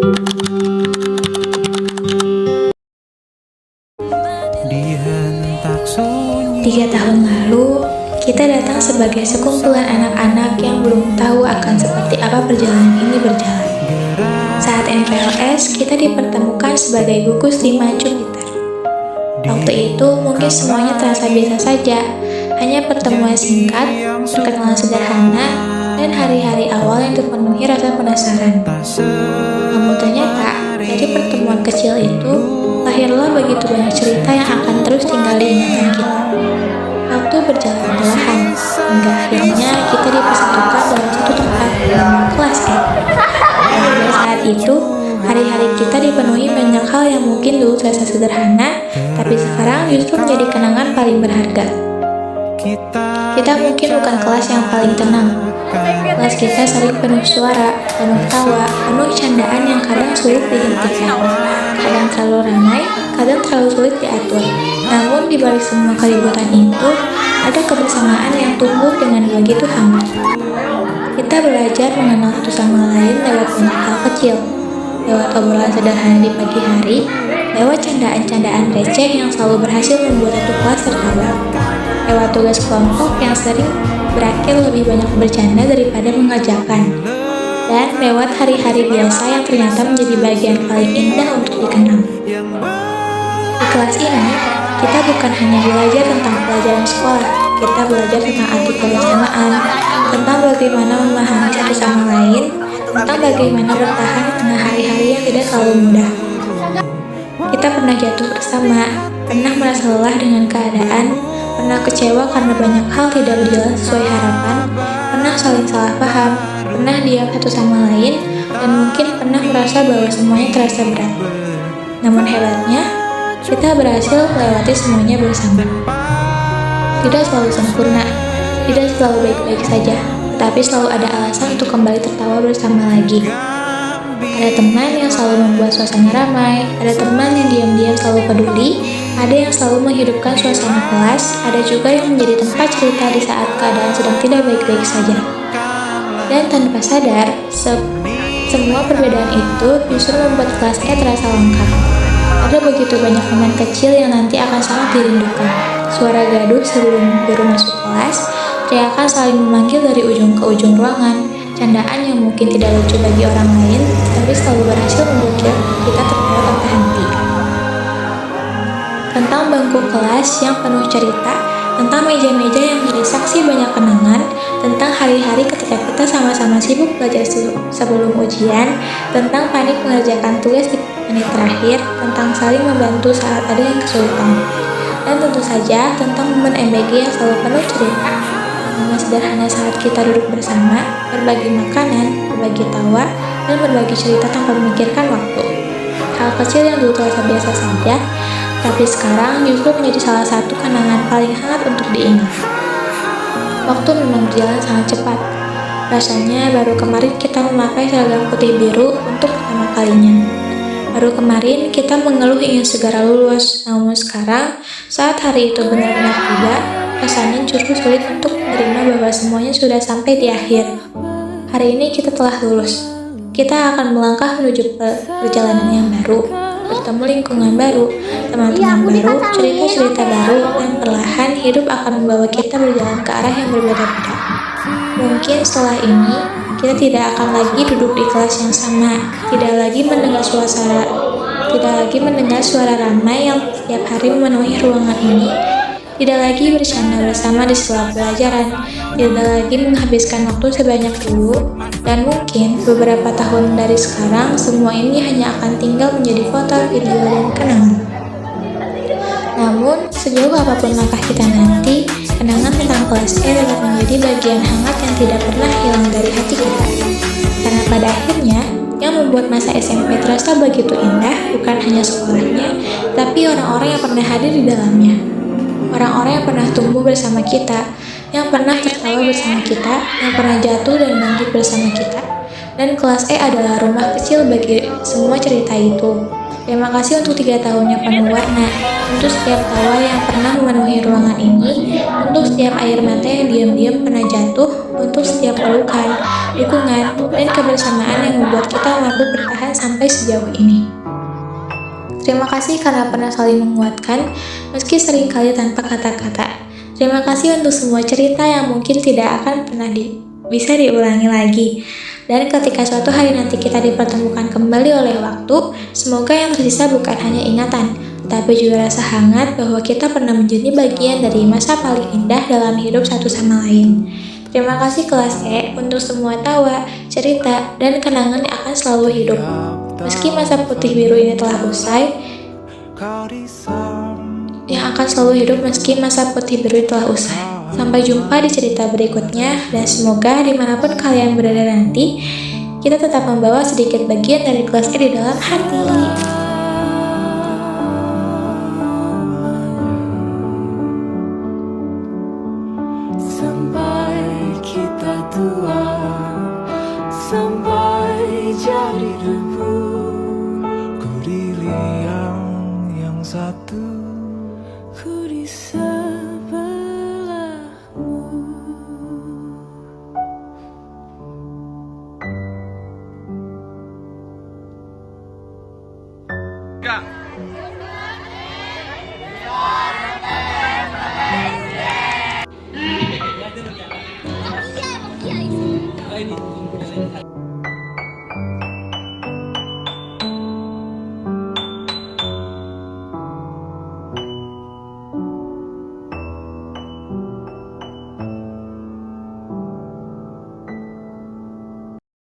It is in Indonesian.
Tiga tahun lalu, kita datang sebagai sekumpulan anak-anak yang belum tahu akan seperti apa perjalanan ini berjalan. Saat MPLS, kita dipertemukan sebagai gugus 5 Jupiter. Waktu itu mungkin semuanya terasa biasa saja, hanya pertemuan singkat, perkenalan sederhana, dan hari-hari awal yang dipenuhi rasa penasaran. Namun ternyata, dari pertemuan kecil itu, lahirlah begitu banyak cerita yang akan terus tinggal di ingatan kita. Waktu berjalan perlahan, hingga akhirnya kita dipersatukan dalam satu tempat, kelas E. Pada saat itu, hari-hari kita dipenuhi banyak hal yang mungkin dulu terasa sederhana, tapi sekarang justru menjadi kenangan paling berharga. Kita mungkin bukan kelas yang paling tenang. Kelas kita sering penuh suara, penuh tawa, penuh candaan yang kadang sulit dihentikan. Kadang terlalu ramai, kadang terlalu sulit diatur. Namun di balik semua keributan itu, ada kebersamaan yang tumbuh dengan begitu hangat. Kita belajar mengenal satu sama lain lewat banyak hal kecil, lewat obrolan sederhana di pagi hari, lewat candaan-candaan receh yang selalu berhasil membuat satu kelas tertawa, lewat tugas kelompok yang sering berakhir lebih banyak bercanda daripada mengajarkan, dan lewat hari-hari biasa yang ternyata menjadi bagian paling indah untuk dikenang. Di kelas ini, kita bukan hanya belajar tentang pelajaran sekolah, kita belajar tentang arti kebersamaan, tentang bagaimana memahami satu sama lain, tentang bagaimana bertahan di tengah hari-hari yang tidak selalu mudah. Kita pernah jatuh bersama, pernah merasa lelah dengan keadaan, pernah kecewa karena banyak hal tidak berjalan sesuai harapan, pernah saling salah paham, pernah diam satu sama lain, dan mungkin pernah merasa bahwa semuanya terasa berat. Namun hebatnya, kita berhasil melewati semuanya bersama. Tidak selalu sempurna, tidak selalu baik-baik saja, tetapi selalu ada alasan untuk kembali tertawa bersama lagi. Ada teman yang selalu membuat suasana ramai, ada teman yang diam-diam selalu peduli, ada yang selalu menghidupkan suasana kelas, ada juga yang menjadi tempat cerita di saat keadaan sedang tidak baik-baik saja. Dan tanpa sadar, semua perbedaan itu justru membuat kelas E terasa lengkap. Ada begitu banyak teman kecil yang nanti akan sangat dirindukan. Suara gaduh sebelum guru masuk kelas, teriakan saling memanggil dari ujung ke ujung ruangan, candaan yang mungkin tidak lucu bagi orang lain, tapi selalu berhasil membuat kita tertawa tanpa henti. Tentang bangku kelas yang penuh cerita, tentang meja-meja yang menjadi saksi banyak kenangan, tentang hari-hari ketika kita sama-sama sibuk belajar sebelum ujian, tentang panik mengerjakan tugas di menit terakhir, tentang saling membantu saat ada yang kesulitan, dan tentu saja tentang momen MBG yang selalu penuh cerita. Momen sederhana saat kita duduk bersama, berbagi makanan, berbagi tawa, dan berbagi cerita tanpa memikirkan waktu. Hal kecil yang dulu terasa biasa saja, tapi sekarang justru menjadi salah satu kenangan paling hangat untuk diingat. Waktu memang berjalan sangat cepat. Rasanya baru kemarin kita memakai seragam putih biru untuk pertama kalinya. Baru kemarin kita mengeluh ingin segera lulus, namun sekarang saat hari itu benar-benar tiba, rasanya justru sulit untuk menerima bahwa semuanya sudah sampai di akhir. Hari ini kita telah lulus. Kita akan melangkah menuju perjalanan yang baru, bertemu lingkungan baru, teman-teman baru, cerita-cerita baru, dan perlahan hidup akan membawa kita berjalan ke arah yang berbeda-beda. Mungkin setelah ini, kita tidak akan lagi duduk di kelas yang sama, tidak lagi mendengar suara ramai yang setiap hari memenuhi ruangan ini, tidak lagi bercanda bersama di sela pelajaran, tidak lagi menghabiskan waktu sebanyak dulu, dan mungkin beberapa tahun dari sekarang, semua ini hanya akan tinggal menjadi foto, video, dan kenangan. Namun, sejauh apapun langkah kita nanti, kenangan tentang kelas E dapat menjadi bagian hangat yang tidak pernah hilang dari hati kita. Karena pada akhirnya, yang membuat masa SMP terasa begitu indah bukan hanya sekolahnya, tapi orang-orang yang pernah hadir di dalamnya. Orang-orang yang pernah tumbuh bersama kita, yang pernah tertawa bersama kita, yang pernah jatuh dan bangkit bersama kita. Dan kelas E adalah rumah kecil bagi semua cerita itu. Terima kasih untuk 3 tahun yang penuh warna, untuk setiap tawa yang pernah memenuhi ruangan ini, untuk setiap air mata yang diam-diam pernah jatuh, untuk setiap pelukan, dukungan, dan kebersamaan yang membuat kita mampu bertahan sampai sejauh ini. Terima kasih karena pernah saling menguatkan, meski seringkali tanpa kata-kata. Terima kasih untuk semua cerita yang mungkin tidak akan pernah bisa diulangi lagi. Dan ketika suatu hari nanti kita dipertemukan kembali oleh waktu, semoga yang tersisa bukan hanya ingatan, tapi juga rasa hangat bahwa kita pernah menjadi bagian dari masa paling indah dalam hidup satu sama lain. Terima kasih kelas E untuk semua tawa, cerita, dan kenangan yang akan selalu hidup. Meski masa putih biru ini telah usai, meski masa putih biru telah usai. Sampai jumpa di cerita berikutnya, dan semoga dimanapun kalian berada nanti, kita tetap membawa sedikit bagian dari kelas E di dalam hati. Sampai kita tua, sampai jadi debu, ku di liang yang satu, ku di sebelahmu. Iya, emang iya itu.